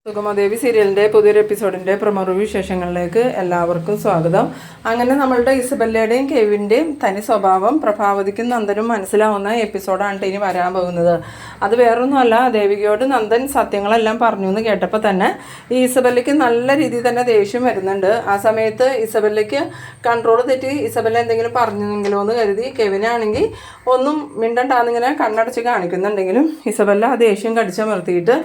സുഗമദേവി സീരിയലിൻ്റെ പുതിയൊരു എപ്പിസോഡിൻ്റെ promo review വിശേഷങ്ങളിലേക്ക് എല്ലാവർക്കും സ്വാഗതം. അങ്ങനെ നമ്മളുടെ ഇസബല്ലയുടെയും കെവിൻ്റെയും തനി സ്വഭാവം പ്രഭാവതിക്കും നന്ദനും മനസ്സിലാവുന്ന എപ്പിസോഡാണ് ഇനി വരാൻ പോകുന്നത്. അത് വേറൊന്നുമല്ല, ദേവികയോട് നന്ദൻ സത്യങ്ങളെല്ലാം പറഞ്ഞു എന്ന് കേട്ടപ്പോൾ തന്നെ ഈ ഇസബല്ലയ്ക്ക് നല്ല രീതിയിൽ തന്നെ ദേഷ്യം വരുന്നുണ്ട്. ആ സമയത്ത് ഇസബല്ലയ്ക്ക് കൺട്രോൾ തെറ്റി ഇസബല്ല എന്തെങ്കിലും പറഞ്ഞെങ്കിലോ എന്ന് കരുതി കെവിനാണെങ്കിൽ ഒന്നും മിണ്ടണ്ടാന്നിങ്ങനെ കണ്ണടച്ച് കാണിക്കുന്നുണ്ടെങ്കിലും ഇസബല്ല ആ ദേഷ്യം കടിച്ചമർത്തിയിട്ട്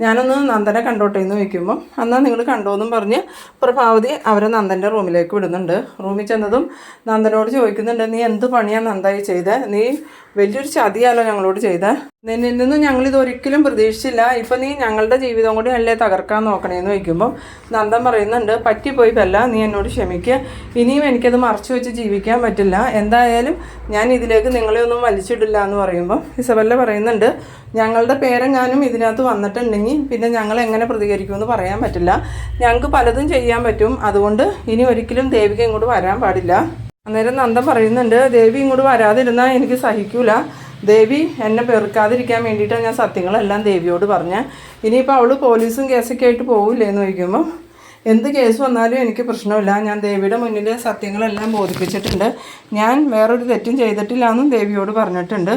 ഞാനൊന്ന് നന്ദനെ കണ്ടോട്ടേന്ന് വയ്ക്കുമ്പം എന്നാൽ നിങ്ങൾ കണ്ടോന്നും പറഞ്ഞ് പ്രഭാവതി അവരെ നന്ദൻ്റെ റൂമിലേക്ക് വിടുന്നുണ്ട്. റൂമിൽ ചെന്നതും നന്ദനോട് ചോദിക്കുന്നുണ്ട്, നീ എന്ത് പണിയാണ് നന്ദായി ചെയ്തത്? നീ വലിയൊരു ചതിയാലോ ഞങ്ങളോട് ചെയ്തത്. നിന്നിൽ നിന്നും ഞങ്ങളിതൊരിക്കലും പ്രതീക്ഷിച്ചില്ല. ഇപ്പം നീ ഞങ്ങളുടെ ജീവിതം കൂടി അല്ലേ തകർക്കാൻ നോക്കണേന്ന് വയ്ക്കുമ്പം നന്ദൻ പറയുന്നുണ്ട്, പറ്റിപ്പോയി പല്ല, നീ എന്നോട് ക്ഷമിക്കുക. ഇനിയും എനിക്കത് മറച്ചു വെച്ച് ജീവിക്കാൻ പറ്റില്ല. എന്തായാലും ഞാൻ ഇതിലേക്ക് നിങ്ങളെ ഒന്നും വലിച്ചിടില്ല എന്ന് പറയുമ്പം ഇസബല്ല പറയുന്നുണ്ട്, ഞങ്ങളുടെ പേരെങ്ങാനും ഇതിനകത്ത് വന്നിട്ടുണ്ടെങ്കിൽ പിന്നെ ഞങ്ങൾ എങ്ങനെ പ്രതികരിക്കുമെന്ന് പറയാൻ പറ്റില്ല. ഞങ്ങൾക്ക് പലതും ചെയ്യാൻ പറ്റും. അതുകൊണ്ട് ഇനി ഒരിക്കലും ദേവിക ഇങ്ങോട്ട് വരാൻ പാടില്ല. അന്നേരം നന്ദൻ പറയുന്നുണ്ട്, ദേവി ഇങ്ങോട്ട് വരാതിരുന്നാൽ എനിക്ക് സഹിക്കൂല. ദേവി എന്നെ പെറുക്കാതിരിക്കാൻ വേണ്ടിയിട്ടാണ് ഞാൻ സത്യങ്ങളെല്ലാം ദേവിയോട് പറഞ്ഞത്. ഇനിയിപ്പോൾ അവൾ പോലീസും കേസൊക്കെ ആയിട്ട് പോകില്ലേ എന്ന് ചോദിക്കുമ്പോൾ എന്ത് കേസ് വന്നാലും എനിക്ക് പ്രശ്നമില്ല. ഞാൻ ദേവിയുടെ മുന്നിൽ സത്യങ്ങളെല്ലാം ബോധിപ്പിച്ചിട്ടുണ്ട്. ഞാൻ വേറൊരു തെറ്റും ചെയ്തിട്ടില്ല എന്നും ദേവിയോട് പറഞ്ഞിട്ടുണ്ട്.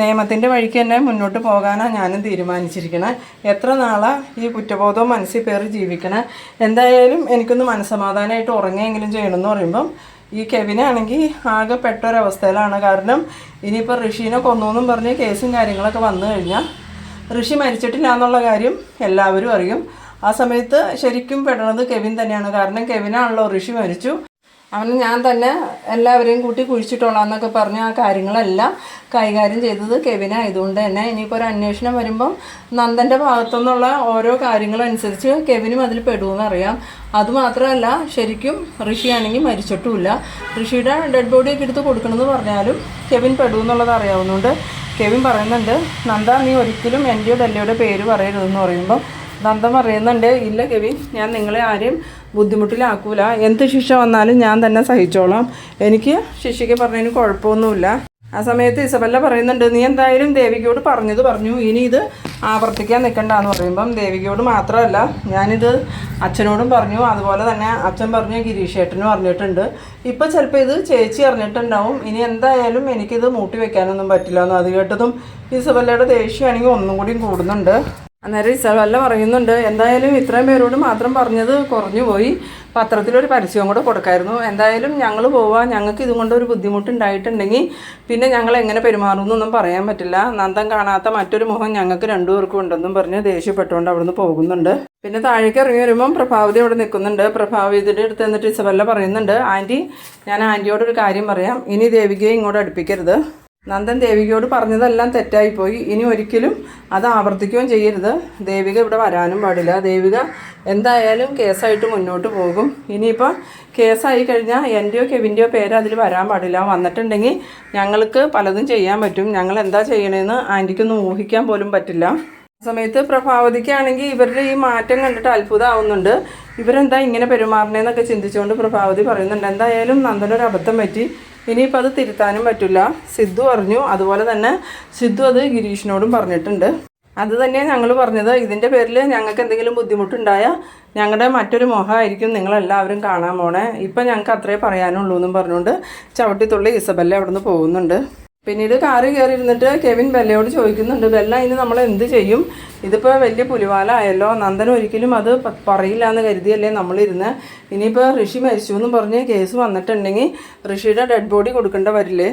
നിയമത്തിൻ്റെ വഴിക്ക് തന്നെ മുന്നോട്ട് പോകാനാണ് ഞാനും തീരുമാനിച്ചിരിക്കണേ. എത്ര നാളാണ് ഈ കുറ്റബോധവും മനസ്സിൽ പേറി ജീവിക്കണേ. എന്തായാലും എനിക്കൊന്ന് മനസ്സമാധാനമായിട്ട് ഉറങ്ങിയെങ്കിലും ചെയ്യണമെന്ന് പറയുമ്പം ഈ കെവിനാണെങ്കിൽ ആകെ പെട്ടൊരവസ്ഥയിലാണ്. കാരണം ഇനിയിപ്പോൾ ഋഷീനെ കൊന്നൂന്നും പറഞ്ഞ് കേസും കാര്യങ്ങളൊക്കെ വന്നു കഴിഞ്ഞാൽ ഋഷി മരിച്ചിട്ടില്ല എന്നുള്ള കാര്യം എല്ലാവരും അറിയും. ആ സമയത്ത് ശരിക്കും പെടുന്നത് കെവിൻ തന്നെയാണ്. കാരണം കെവിനാണല്ലോ ഋഷി മരിച്ചു, അവന് ഞാൻ തന്നെ എല്ലാവരെയും കൂട്ടി കുഴിച്ചിട്ടോളാം എന്നൊക്കെ പറഞ്ഞ് ആ കാര്യങ്ങളെല്ലാം കൈകാര്യം ചെയ്തത് കെവിനായതുകൊണ്ട് തന്നെ ഇനിയിപ്പോൾ ഒരു അന്വേഷണം വരുമ്പം നന്ദൻ്റെ ഭാഗത്തുനിന്നുള്ള ഓരോ കാര്യങ്ങളനുസരിച്ച് കെവിനും അതിൽ പെടുമെന്നറിയാം. അതുമാത്രമല്ല, ശരിക്കും ഋഷിയാണെങ്കിൽ മരിച്ചിട്ടുമില്ല. ഋഷിയുടെ ഡെഡ് ബോഡിയൊക്കെ എടുത്ത് കൊടുക്കണമെന്ന് പറഞ്ഞാലും കെവിൻ പെടുമെന്നുള്ളത് അറിയാവുന്നതുകൊണ്ട് കെവിൻ പറയുന്നുണ്ട്, നന്ദ നീ ഒരിക്കലും എൻ്റെയോ ഡെല്ലയുടെ പേര് പറയരുതെന്ന് പറയുമ്പോൾ നന്ദൻ പറയുന്നുണ്ട്, ഇല്ല കെവിൻ, ഞാൻ നിങ്ങളെ ആരെയും ബുദ്ധിമുട്ടിലാക്കൂല. എന്ത് ശിക്ഷ വന്നാലും ഞാൻ തന്നെ സഹിച്ചോളാം. എനിക്ക് ശിക്ഷയ്ക്ക് പറഞ്ഞതിന് കുഴപ്പമൊന്നുമില്ല. ആ സമയത്ത് ഇസബല്ല പറയുന്നുണ്ട്, നീ എന്തായാലും ദേവികയോട് പറഞ്ഞു, ഇനി ഇത് ആവർത്തിക്കാൻ നിൽക്കണ്ടെന്ന് പറയുമ്പം ദേവികയോട് മാത്രമല്ല ഞാനിത് അച്ഛനോടും പറഞ്ഞു, അതുപോലെ തന്നെ അച്ഛൻ പറഞ്ഞു ഗിരീഷേട്ടനും അറിഞ്ഞിട്ടുണ്ട്. ഇപ്പം ചിലപ്പോൾ ഇത് ചേച്ചി അറിഞ്ഞിട്ടുണ്ടാവും. ഇനി എന്തായാലും എനിക്കിത് മൂട്ടി വെക്കാനൊന്നും പറ്റില്ല എന്ന്. അത് കേട്ടതും ഇസബല്ലയുടെ ദേഷ്യമാണെങ്കിൽ ഒന്നും കൂടി കൂടുന്നുണ്ട്. അന്നേരം ഇസബല്ല പറയുന്നുണ്ട്, എന്തായാലും ഇത്രയും പേരോട് മാത്രം പറഞ്ഞത് കുറഞ്ഞു പോയി, പത്രത്തിലൊരു പരസ്യവും കൂടെ കൊടുക്കായിരുന്നു. എന്തായാലും ഞങ്ങൾ പോവാം, ഞങ്ങൾക്ക് ഇതുകൊണ്ട് ഒരു ബുദ്ധിമുട്ടുണ്ടായിട്ടുണ്ടെങ്കിൽ പിന്നെ ഞങ്ങൾ എങ്ങനെ പെരുമാറുമെന്നൊന്നും പറയാൻ പറ്റില്ല. നന്ദൻ കാണാത്ത മറ്റൊരു മുഖം ഞങ്ങൾക്ക് രണ്ടുപേർക്കും ഉണ്ടെന്നും പറഞ്ഞ് ദേഷ്യപ്പെട്ടുകൊണ്ട് അവിടുന്ന് പോകുന്നുണ്ട്. പിന്നെ താഴേക്ക് ഇറങ്ങി വരുമ്പം പ്രഭാവതി അവിടെ നിൽക്കുന്നുണ്ട്. പ്രഭാവതിയുടെ അടുത്ത് എന്നിട്ട് ഇസബല്ല പറയുന്നുണ്ട്, ആൻറ്റി, ഞാൻ ആൻറ്റിയോടൊരു കാര്യം പറയാം, ഇനി ദേവികയെ ഇങ്ങോട്ട് അടുപ്പിക്കരുത്. നന്ദൻ ദേവികയോട് പറഞ്ഞതെല്ലാം തെറ്റായിപ്പോയി. ഇനി ഒരിക്കലും അത് ആവർത്തിക്കുകയും ചെയ്യരുത്. ദേവിക ഇവിടെ വരാനും പാടില്ല. ദേവിക എന്തായാലും കേസായിട്ട് മുന്നോട്ട് പോകും. ഇനിയിപ്പോൾ കേസായി കഴിഞ്ഞാൽ എൻ്റെയോ കെവിൻ്റെയോ പേര് അതിൽ വരാൻ പാടില്ല. വന്നിട്ടുണ്ടെങ്കിൽ ഞങ്ങൾക്ക് പലതും ചെയ്യാൻ പറ്റും. ഞങ്ങൾ എന്താ ചെയ്യണമെന്ന് ആൻറ്റിക്കൊന്നും ഊഹിക്കാൻ പോലും പറ്റില്ല. ആ സമയത്ത് പ്രഭാവതിക്കാണെങ്കിൽ ഇവരുടെ ഈ മാറ്റം കണ്ടിട്ട് അത്ഭുതമാവുന്നുണ്ട്. ഇവരെന്താ ഇങ്ങനെ പെരുമാറണേന്നൊക്കെ ചിന്തിച്ചുകൊണ്ട് പ്രഭാവതി പറയുന്നുണ്ട്, എന്തായാലും നന്ദനൊരു അബദ്ധം പറ്റി, ഇനിയിപ്പോൾ അത് തിരുത്താനും പറ്റില്ല. സിദ്ധു അറിഞ്ഞു, അതുപോലെ തന്നെ സിദ്ധു അത് ഗിരീഷിനോടും പറഞ്ഞിട്ടുണ്ട്. അത് തന്നെയാണ് ഞങ്ങൾ പറഞ്ഞത്, ഇതിൻ്റെ പേരിൽ ഞങ്ങൾക്ക് എന്തെങ്കിലും ബുദ്ധിമുട്ടുണ്ടായാൽ ഞങ്ങളുടെ മറ്റൊരു മുഖമായിരിക്കും നിങ്ങളെല്ലാവരും കാണാൻ പോണേ. ഇപ്പം ഞങ്ങൾക്ക് അത്രേ പറയാനുള്ളൂ എന്നും പറഞ്ഞുകൊണ്ട് ചവിട്ടിത്തുള്ളി ഇസബല്ല അവിടെ നിന്ന് പോകുന്നുണ്ട്. പിന്നീട് കാറ് കയറി ഇരുന്നിട്ട് കെവിൻ ബെല്ലയോട് ചോദിക്കുന്നുണ്ട്, ബെല്ല ഇനി നമ്മൾ എന്ത് ചെയ്യും? ഇതിപ്പോൾ വലിയ പുലിവാലായല്ലോ. നന്ദൻ ഒരിക്കലും അത് പറയില്ല എന്ന് കരുതിയല്ലേ നമ്മളിരുന്ന്. ഇനിയിപ്പോൾ ഋഷി മരിച്ചു എന്നും പറഞ്ഞ് കേസ് വന്നിട്ടുണ്ടെങ്കിൽ ഋഷിയുടെ ഡെഡ് ബോഡി കൊടുക്കേണ്ട വരില്ലേ?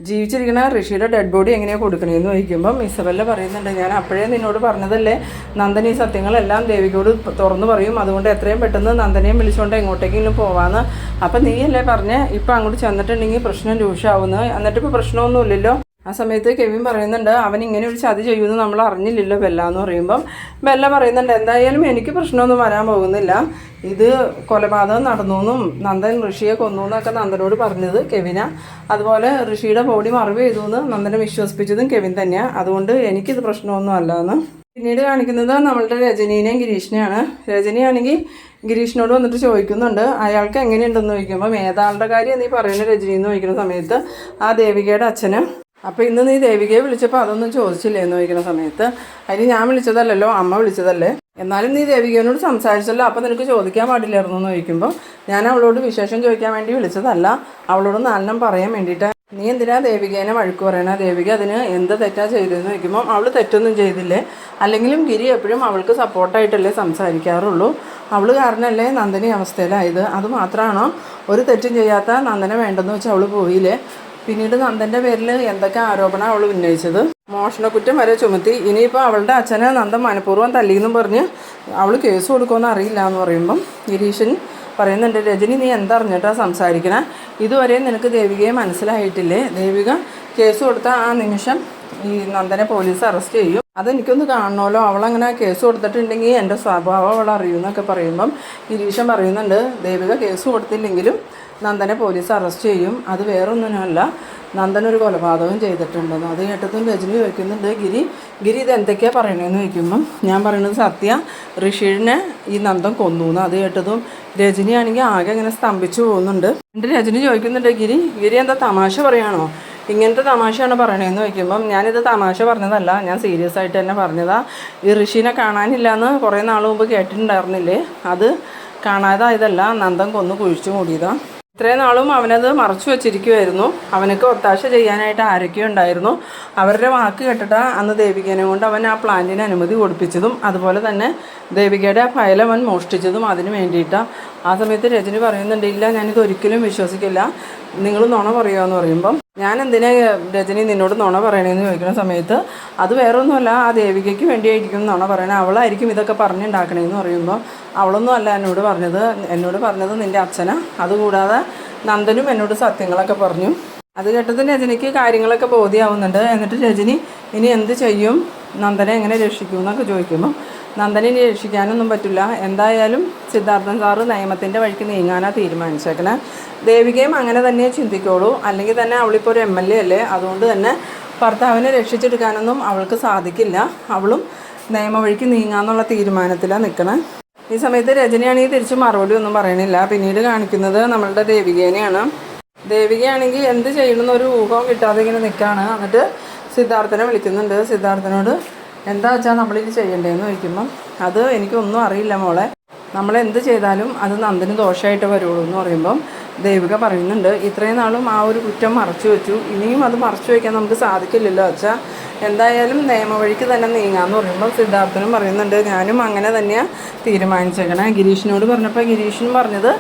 ജീവിച്ചിരിക്കുന്ന ഋഷിയുടെ ഡെഡ് ബോഡി എങ്ങനെയാണ് കൊടുക്കണേന്ന് ചോദിക്കുമ്പം ഇസബല്ല പറയുന്നുണ്ട്, ഞാൻ അപ്പോഴേ നിന്നോട് പറഞ്ഞതല്ലേ നന്ദൻ ഈ സത്യങ്ങളെല്ലാം ദേവികയോട് തുറന്നു പറയും. അതുകൊണ്ട് എത്രയും പെട്ടെന്ന് നന്ദനെയും വിളിച്ചുകൊണ്ട് എങ്ങോട്ടേക്കെങ്കിലും പോവാന്ന്. അപ്പം നീയല്ലേ പറഞ്ഞ് ഇപ്പം അങ്ങോട്ട് ചെന്നിട്ടുണ്ടെങ്കിൽ പ്രശ്നം രൂക്ഷമാവുന്നു. എന്നിട്ടിപ്പോൾ പ്രശ്നമൊന്നുമില്ലല്ലോ. ആ സമയത്ത് കെവിൻ പറയുന്നുണ്ട്, അവൻ ഇങ്ങനെ ഒരു ചതി ചെയ്യുമെന്ന് നമ്മൾ അറിഞ്ഞില്ലല്ലോ ബെല്ല എന്ന് പറയുമ്പം ബെല്ല പറയുന്നുണ്ട്, എന്തായാലും എനിക്ക് പ്രശ്നമൊന്നും വരാൻ പോകുന്നില്ല. ഇത് കൊലപാതകം നടന്നു നന്ദൻ ഋഷിയെ കൊന്നു എന്നൊക്കെ നന്ദനോട് പറഞ്ഞത് കെവിനാ. അതുപോലെ ഋഷിയുടെ ബോഡി മറവ് ചെയ്തു എന്ന് നന്ദനെ വിശ്വസിപ്പിച്ചതും കെവിൻ തന്നെയാണ്. അതുകൊണ്ട് എനിക്കിത് പ്രശ്നമൊന്നും അല്ല എന്ന്. പിന്നീട് കാണിക്കുന്നത് നമ്മളുടെ രജനീനെയും ഗിരീഷിനെയാണ്. രജനിയാണെങ്കിൽ ഗിരീഷിനോട് വന്നിട്ട് ചോദിക്കുന്നുണ്ട്, അയാൾക്ക് എങ്ങനെയുണ്ടെന്ന് ചോദിക്കുമ്പം ഏതാളുടെ കാര്യം നീ പറയുന്ന രജനി എന്ന് ചോദിക്കുന്ന സമയത്ത് ആ ദേവികയുടെ അച്ഛന് അപ്പോൾ ഇന്ന് നീ ദേവികയെ വിളിച്ചപ്പോൾ അതൊന്നും ചോദിച്ചില്ലേ എന്ന് ചോദിക്കുന്ന സമയത്ത് അതിന് ഞാൻ വിളിച്ചതല്ലല്ലോ, അമ്മ വിളിച്ചതല്ലേ. എന്നാലും നീ ദേവികയോട് സംസാരിച്ചല്ലോ, അപ്പം നിനക്ക് ചോദിക്കാൻ പാടില്ലായിരുന്നു എന്ന് ചോദിക്കുമ്പോൾ ഞാൻ അവളോട് വിശേഷം ചോദിക്കാൻ വേണ്ടി വിളിച്ചതല്ല, അവളോട് നാലെണ്ണം പറയാൻ വേണ്ടിയിട്ട്. നീ എന്തിനാ ദേവികേനെ വഴക്ക് പറയണ? ദേവിക അതിന് എന്ത് തെറ്റാ ചെയ്തതെന്ന് ചോദിക്കുമ്പോൾ അവൾ തെറ്റൊന്നും ചെയ്തില്ലേ, അല്ലെങ്കിലും ഗിരി എപ്പോഴും അവൾക്ക് സപ്പോർട്ടായിട്ടല്ലേ സംസാരിക്കാറുള്ളൂ. അവൾ കാരണമല്ലേ നന്ദനി അവസ്ഥയിലായത്. അതുമാത്രമാണോ ഒരു തെറ്റും ചെയ്യാത്ത നന്ദനെ വേണ്ടെന്ന് വെച്ചാൽ അവൾ പോയില്ലേ? പിന്നീട് നന്ദൻ്റെ പേരിൽ എന്തൊക്കെ ആരോപണം അവൾ ഉന്നയിച്ചത്, മോഷണക്കുറ്റം വരെ ചുമത്തി. ഇനിയിപ്പോൾ അവളുടെ അച്ഛനെ നന്ദൻ മനഃപൂർവ്വം തല്ലിയെന്നും പറഞ്ഞ് അവൾ കേസ് കൊടുക്കുമെന്ന് അറിയില്ല എന്ന് പറയുമ്പം ഗിരീഷൻ പറയുന്നുണ്ട്, രജനി നീ എന്തറിഞ്ഞിട്ടാണ് സംസാരിക്കണേ? ഇതുവരെ നിനക്ക് ദേവികയെ മനസ്സിലായിട്ടില്ലേ? ദേവിക കേസ് കൊടുത്ത ആ നിമിഷം ഈ നന്ദനെ പോലീസ് അറസ്റ്റ് ചെയ്യും. അതെനിക്കൊന്ന് കാണണമല്ലോ. അവളങ്ങനെ കേസ് കൊടുത്തിട്ടുണ്ടെങ്കിൽ എൻ്റെ സ്വഭാവം അവൾ അറിയുമെന്നൊക്കെ പറയുമ്പം ഗിരീഷൻ പറയുന്നുണ്ട്, ദേവിക കേസ് കൊടുത്തില്ലെങ്കിലും നന്ദനെ പോലീസ് അറസ്റ്റ് ചെയ്യും. അത് വേറൊന്നിനുമല്ല, നന്ദനൊരു കൊലപാതകം ചെയ്തിട്ടുണ്ടെന്ന്. അത് കേട്ടതും രജനി ചോദിക്കുന്നുണ്ട്, ഗിരി ഇത് എന്തൊക്കെയാണ് പറയണതെന്ന് ചോദിക്കുമ്പം ഞാൻ പറയുന്നത് സത്യ, ഋഷിനെ ഈ നന്ദൻ കൊന്നു എന്ന്. അത് കേട്ടതും രജനിയാണെങ്കിൽ ആകെ ഇങ്ങനെ സ്തംഭിച്ചു പോകുന്നുണ്ട്. എന്നിട്ട് രജനി ചോദിക്കുന്നുണ്ട്, ഗിരി എന്താ തമാശ പറയാണോ? ഇങ്ങനത്തെ തമാശയാണ് പറയണതെന്ന് ചോദിക്കുമ്പം ഞാനിത് തമാശ പറഞ്ഞതല്ല, ഞാൻ സീരിയസ് ആയിട്ട് തന്നെ പറഞ്ഞതാണ്. ഈ ഋഷിനെ കാണാനില്ല എന്ന് കുറേ നാൾ മുമ്പ് കേട്ടിട്ടുണ്ടായിരുന്നില്ലേ, അത് കാണാതായതല്ല, നന്ദൻ കൊന്നു കുഴിച്ചു മൂടിയതാണ്. ഇത്രയും നാളും അവനത് മറച്ചു വെച്ചിരിക്കുമായിരുന്നു. അവനക്ക് ഒത്താശ ചെയ്യാനായിട്ട് ആരൊക്കെയോ ഉണ്ടായിരുന്നു. അവരുടെ വാക്ക് കേട്ടിട്ടാണ് അന്ന് ദേവികേനെ കൊണ്ട് അവൻ ആ പ്ലാന്റിന് അനുമതി കൊടുപ്പിച്ചതും അതുപോലെ തന്നെ ദേവികയുടെ ആ ഫയൽ അവൻ മോഷ്ടിച്ചതും അതിന് വേണ്ടിയിട്ടാണ്. ആ സമയത്ത് രജനി പറയുന്നുണ്ട്, ഇല്ല ഞാനിത് ഒരിക്കലും വിശ്വസിക്കില്ല, നിങ്ങൾ നുണ പറയുമോ പറയുമ്പം ഞാൻ എന്തിനാ രജനി നിന്നോട് നുണ പറയണേന്ന് ചോദിക്കുന്ന സമയത്ത് അത് വേറൊന്നുമല്ല, ആ ദേവികയ്ക്ക് വേണ്ടിയായിരിക്കും നുണ പറയണേ, അവളായിരിക്കും ഇതൊക്കെ പറഞ്ഞുണ്ടാക്കണേന്ന് പറയുമ്പോൾ അവളൊന്നും അല്ല എന്നോട് പറഞ്ഞത് നിൻ്റെ അച്ഛനാ. അതുകൂടാതെ നന്ദനും എന്നോട് സത്യങ്ങളൊക്കെ പറഞ്ഞു. അത് കേട്ടത് രജനിക്ക് കാര്യങ്ങളൊക്കെ ബോധ്യമാവുന്നുണ്ട്. എന്നിട്ട് രജനി ഇനി എന്ത് ചെയ്യും, നന്ദനെ എങ്ങനെ രക്ഷിക്കും എന്നൊക്കെ ചോദിക്കുമ്പോൾ നന്ദനെ രക്ഷിക്കാനൊന്നും പറ്റില്ല, എന്തായാലും സിദ്ധാർത്ഥൻ സാറ് നിയമത്തിൻ്റെ വഴിക്ക് നീങ്ങാനാണ് തീരുമാനിച്ചേക്കണേ. ദേവികയും അങ്ങനെ തന്നെ ചിന്തിക്കോളൂ, അല്ലെങ്കിൽ തന്നെ അവളിപ്പോൾ ഒരു MLA അല്ലേ, അതുകൊണ്ട് തന്നെ ഭർത്താവിനെ രക്ഷിച്ചെടുക്കാനൊന്നും അവൾക്ക് സാധിക്കില്ല. അവളും നിയമവഴിക്ക് നീങ്ങാന്നുള്ള തീരുമാനത്തിലാണ് നിൽക്കണേ. ഈ സമയത്ത് രജനിയാണെങ്കിൽ തിരിച്ച് മറുപടി ഒന്നും പറയണില്ല. പിന്നീട് കാണിക്കുന്നത് നമ്മളുടെ ദേവികേനെയാണ്. ദേവികയാണെങ്കിൽ എന്ത് ചെയ്യണമെന്നൊരു ഊഹം കിട്ടാതെ ഇങ്ങനെ നിൽക്കുകയാണ്. എന്നിട്ട് സിദ്ധാർത്ഥനെ വിളിക്കുന്നുണ്ട്. സിദ്ധാർത്ഥനോട് എന്താ വെച്ചാൽ നമ്മളിത് ചെയ്യണ്ടേന്ന് ചോദിക്കുമ്പം അത് എനിക്കൊന്നും അറിയില്ല മോളെ, നമ്മളെന്ത് ചെയ്താലും അത് നന്ദന് ദോഷമായിട്ട് വരുള്ളൂ എന്ന് പറയുമ്പം ദേവിക പറയുന്നുണ്ട്, ഇത്രയും നാളും ആ ഒരു കുറ്റം മറച്ചു വെച്ചു, ഇനിയും അത് മറച്ചു വയ്ക്കാൻ നമുക്ക് സാധിക്കില്ലല്ലോ അച്ഛാ, എന്തായാലും നിയമവഴിക്ക് തന്നെ നീങ്ങാമെന്ന് പറയുമ്പോൾ സിദ്ധാർത്ഥനും പറയുന്നുണ്ട്, ഞാനും അങ്ങനെ തന്നെയാണ് തീരുമാനിച്ചേക്കണേ. ഗിരീഷിനോട് പറഞ്ഞപ്പോൾ ഗിരീഷിനും പറഞ്ഞത്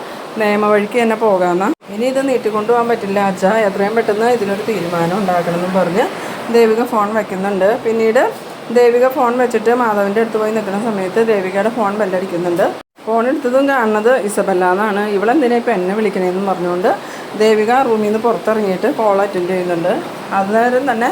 നിയമവഴിക്ക് തന്നെ പോകാമെന്നാണ്. ഇനി ഇത് നീട്ടിക്കൊണ്ടുപോകാൻ പറ്റില്ല അച്ഛാ, എത്രയും പെട്ടെന്ന് ഇതിനൊരു തീരുമാനം ഉണ്ടാക്കണമെന്നും പറഞ്ഞ് ദേവിക ഫോൺ വയ്ക്കുന്നുണ്ട്. പിന്നീട് ദേവിക ഫോൺ വെച്ചിട്ട് മാധവൻ്റെ അടുത്ത് പോയി നിൽക്കുന്ന സമയത്ത് ദേവികയുടെ ഫോൺ ബെല്ലടിക്കുന്നുണ്ട്. ഫോൺ എടുത്തതും കാണുന്നത് ഇസബല്ല എന്നാണ്. ഇവളെന്തിനാ ഇപ്പം എന്നെ വിളിക്കണേന്നും പറഞ്ഞുകൊണ്ട് ദേവിക റൂമിൽ നിന്ന് പുറത്തിറങ്ങിയിട്ട് കോൾ അറ്റൻഡ് ചെയ്യുന്നുണ്ട്. അന്നേരം തന്നെ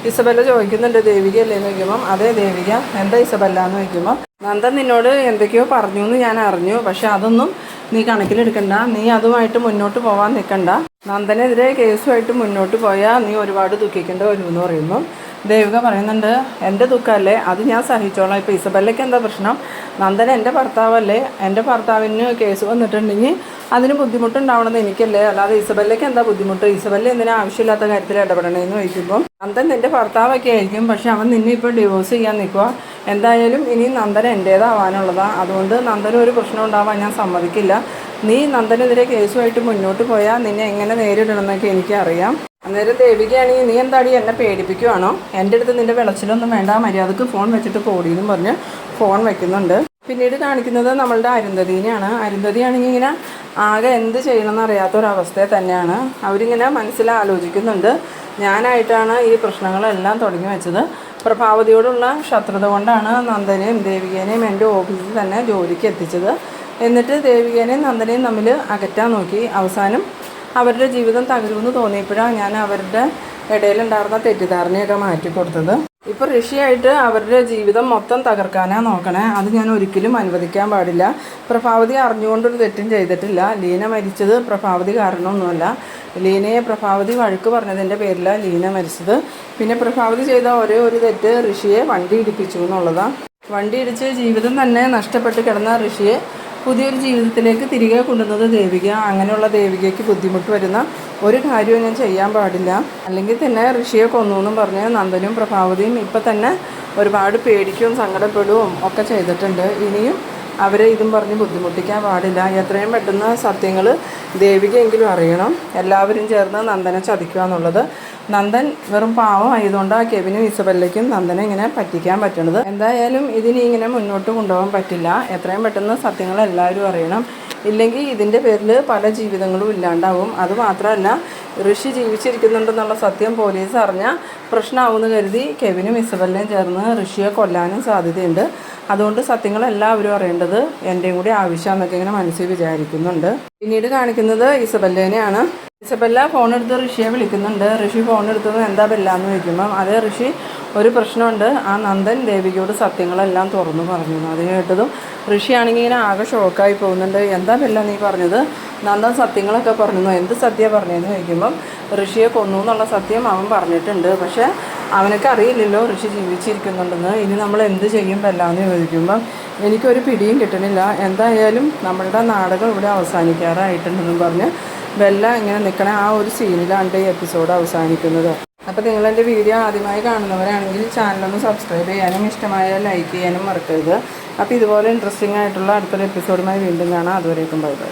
ഇസബല്ല ചോദിക്കുന്നുണ്ട്, ദേവിക അല്ലേന്ന് ചോദിക്കുമ്പം അതേ ദേവിക, എന്താ ഇസബല്ല എന്ന് ചോദിക്കുമ്പോൾ നന്ദൻ നിന്നോട് എന്തൊക്കെയോ പറഞ്ഞു എന്ന് ഞാൻ അറിഞ്ഞു, പക്ഷെ അതൊന്നും നീ കണക്കിലെടുക്കണ്ട, നീ അതുമായിട്ട് മുന്നോട്ട് പോകാൻ നിൽക്കണ്ട, നന്ദനെതിരെ കേസുമായിട്ട് മുന്നോട്ട് പോയാൽ നീ ഒരുപാട് ദുഃഖിക്കേണ്ടി വരുമെന്ന് പറയുമ്പം ദേവിക പറയുന്നുണ്ട്, എൻ്റെ ദുഃഖമല്ലേ അത് ഞാൻ സഹിച്ചോളാം. ഇപ്പോൾ ഇസബല്ലയ്ക്ക് എന്താ പ്രശ്നം, നന്ദൻ എൻ്റെ ഭർത്താവല്ലേ, എൻ്റെ ഭർത്താവിന് കേസ് വന്നിട്ടുണ്ടെങ്കിൽ അതിന് ബുദ്ധിമുട്ടുണ്ടാവണമെന്ന് എനിക്കല്ലേ, അല്ലാതെ ഇസബല്ലയ്ക്ക് എന്താ ബുദ്ധിമുട്ട്, ഇസബല്ല എന്തിനാ ആവശ്യമില്ലാത്ത കാര്യത്തിൽ ഇടപെടണമെന്ന് ചോദിക്കുമ്പോൾ നന്ദൻ നിൻ്റെ ഭർത്താവൊക്കെ ആയിരിക്കും, പക്ഷെ അവൻ നിന്നെ ഇപ്പോൾ ഡിവോഴ്സ് ചെയ്യാൻ നിൽക്കുക, എന്തായാലും ഇനി നന്ദൻ എൻ്റേതാവാനുള്ളതാണ്, അതുകൊണ്ട് നന്ദന് ഒരു പ്രശ്നം ഉണ്ടാവാൻ ഞാൻ സമ്മതിക്കില്ല, നീ നന്ദനെതിരെ കേസുമായിട്ട് മുന്നോട്ട് പോയാൽ നിന്നെ എങ്ങനെ നേരിടണമെന്നൊക്കെ എനിക്കറിയാം. അന്നേരം ദേവികയാണെങ്കിൽ നീ എന്താടി എന്നെ പേടിപ്പിക്കുവാണോ, എൻ്റെ അടുത്ത് നിൻ്റെ വിളച്ചിലൊന്നും വേണ്ട, മര്യാദക്ക് ഫോൺ വെച്ചിട്ട് പോടിയെന്നും പറഞ്ഞ് ഫോൺ വെക്കുന്നുണ്ട്. പിന്നീട് കാണിക്കുന്നത് നമ്മളുടെ അരുന്ധതിനെയാണ്. അരുന്ധതിയാണെങ്കിൽ ഇങ്ങനെ ആകെ എന്ത് ചെയ്യണമെന്ന് അറിയാത്തൊരവസ്ഥയെ തന്നെയാണ്. അവരിങ്ങനെ മനസ്സിലാലോചിക്കുന്നുണ്ട്, ഞാനായിട്ടാണ് ഈ പ്രശ്നങ്ങളെല്ലാം തുടങ്ങി വെച്ചത്, പ്രഭാവതിയോടുള്ള ശത്രുത കൊണ്ടാണ് നന്ദനെയും ദേവികേനെയും എൻ്റെ ഓഫീസിൽ തന്നെ ജോലിക്ക് എത്തിച്ചത്, എന്നിട്ട് ദേവികേനെയും നന്ദനെയും തമ്മിൽ അകറ്റാൻ നോക്കി, അവസാനം അവരുടെ ജീവിതം തകരുമെന്ന് തോന്നിയപ്പോഴാണ് ഞാൻ അവരുടെ ഇടയിലുണ്ടായിരുന്ന തെറ്റിദ്ധാരണയൊക്കെ മാറ്റി കൊടുത്തത്. ഇപ്പോൾ ഋഷിയായിട്ട് അവരുടെ ജീവിതം മൊത്തം തകർക്കാനാണ് നോക്കണേ, അത് ഞാൻ ഒരിക്കലും അനുവദിക്കാൻ പാടില്ല. പ്രഭാവതി അറിഞ്ഞുകൊണ്ടൊരു തെറ്റും ചെയ്തിട്ടില്ല, ലീന മരിച്ചത് പ്രഭാവതി കാരണമൊന്നുമല്ല, ലീനയെ പ്രഭാവതി വഴക്ക് പറഞ്ഞതിൻ്റെ പേരിലാണ് ലീന മരിച്ചത്. പിന്നെ പ്രഭാവതി ചെയ്ത ഒരേ ഒരു തെറ്റ് ഋഷിയെ വണ്ടി ഇടിപ്പിച്ചു എന്നുള്ളതാണ്. വണ്ടി ഇടിച്ച് ജീവിതം തന്നെ നഷ്ടപ്പെട്ട് കിടന്ന ഋഷിയെ പുതിയൊരു ജീവിതത്തിലേക്ക് തിരികെ കൊണ്ടുവന്നത് ദേവിക. അങ്ങനെയുള്ള ദേവികയ്ക്ക് ബുദ്ധിമുട്ട് വരുന്ന ഒരു കാര്യവും ഞാൻ ചെയ്യാൻ പാടില്ല. അല്ലെങ്കിൽ തന്നെ ഋഷിയെ കൊന്നു എന്നും പറഞ്ഞ് നന്ദനും പ്രഭാവതിയും ഇപ്പം തന്നെ ഒരുപാട് പേടിക്കുകയും സങ്കടപ്പെടുകയും ഒക്കെ ചെയ്തിട്ടുണ്ട്. ഇനിയും അവരെ ഇതും പറഞ്ഞ് ബുദ്ധിമുട്ടിക്കാൻ പാടില്ല. എത്രയും പെട്ടെന്ന് സത്യങ്ങൾ ദേവികയെങ്കിലും അറിയണം. എല്ലാവരും ചേർന്ന് നന്ദനെ ചതിക്കുക എന്നുള്ളത്. നന്ദൻ വെറും പാവമായതുകൊണ്ടാണ് കെവിനും ഇസബെല്ലയ്ക്കും നന്ദനെ ഇങ്ങനെ പറ്റിക്കാൻ പറ്റുന്നത്. എന്തായാലും ഇതിനി ഇങ്ങനെ മുന്നോട്ട് കൊണ്ടുപോകാൻ പറ്റില്ല. എത്രയും പെട്ടെന്ന് സത്യങ്ങൾ എല്ലാവരും അറിയണം. ഇല്ലെങ്കിൽ ഇതിൻ്റെ പേരിൽ പല ജീവിതങ്ങളും ഇല്ലാണ്ടാവും. അതുമാത്രമല്ല, ഋഷി ജീവിച്ചിരിക്കുന്നുണ്ടെന്നുള്ള സത്യം പോലീസ് അറിഞ്ഞാൽ പ്രശ്നമാവുമെന്ന് കരുതി കെവിനും ഇസബെല്ലയും ചേർന്ന് ഋഷിയെ കൊല്ലാനും സാധ്യതയുണ്ട്. അതുകൊണ്ട് സത്യങ്ങളെല്ലാവരും അറിയേണ്ടത് എൻ്റെയും കൂടി ആവശ്യമാണെന്നൊക്കെ ഇങ്ങനെ മനസ്സിൽ വിചാരിക്കുന്നുണ്ട്. പിന്നീട് കാണിക്കുന്നത് ഇസബെല്ലേനെയാണ്. ഇസബെല്ല ഫോണെടുത്ത് ഋഷിയെ വിളിക്കുന്നുണ്ട്. ഋഷി ഫോണെടുത്തത് എന്താ ബെല്ല എന്ന് ചോദിക്കുമ്പം അതേ ഋഷി, ഒരു പ്രശ്നമുണ്ട്, ആ നന്ദൻ ദേവികയോട് സത്യങ്ങളെല്ലാം തുറന്നു പറഞ്ഞു. അത് കേട്ടതും ഋഷിയാണെങ്കിൽ ഇങ്ങനെ ആകെ ഷോക്കായി പോകുന്നുണ്ട്. എന്താ ബെല്ല നീ പറഞ്ഞത്? നന്ദൻ സത്യങ്ങളൊക്കെ പറഞ്ഞു. എന്ത് സത്യം പറഞ്ഞതെന്ന് ചോദിക്കുമ്പം ഋഷിയെ കൊന്നു എന്നുള്ള സത്യം അവൻ പറഞ്ഞിട്ടുണ്ട്. പക്ഷേ അവനൊക്കെ അറിയില്ലല്ലോ ഋഷി ജീവിച്ചിരിക്കുന്നുണ്ടെന്ന്. ഇനി നമ്മൾ എന്ത് ചെയ്യും ബെല്ല എന്ന് ചോദിക്കുമ്പം എനിക്കൊരു പിടിയും കിട്ടണില്ല. എന്തായാലും നമ്മളുടെ നാടകം ഇവിടെ അവസാനിക്കാറായിട്ടുണ്ടെന്നും പറഞ്ഞ് ബെല്ല ഇങ്ങനെ നിൽക്കണ ആ ഒരു സീനിലാണ് ഈ എപ്പിസോഡ് അവസാനിക്കുന്നത്. അപ്പോൾ നിങ്ങളെൻ്റെ വീഡിയോ ആദ്യമായി കാണുന്നവരാണെങ്കിൽ ചാനലൊന്ന് സബ്സ്ക്രൈബ് ചെയ്യാനും ഇഷ്ടമായാൽ ലൈക്ക് ചെയ്യാനും മറക്കരുത്. അപ്പോൾ ഇതുപോലെ ഇൻട്രസ്റ്റിംഗ് ആയിട്ടുള്ള അടുത്തൊരു എപ്പിസോഡുമായി വീണ്ടും കാണാം. അതുവരേക്കും ബൈ ബൈ.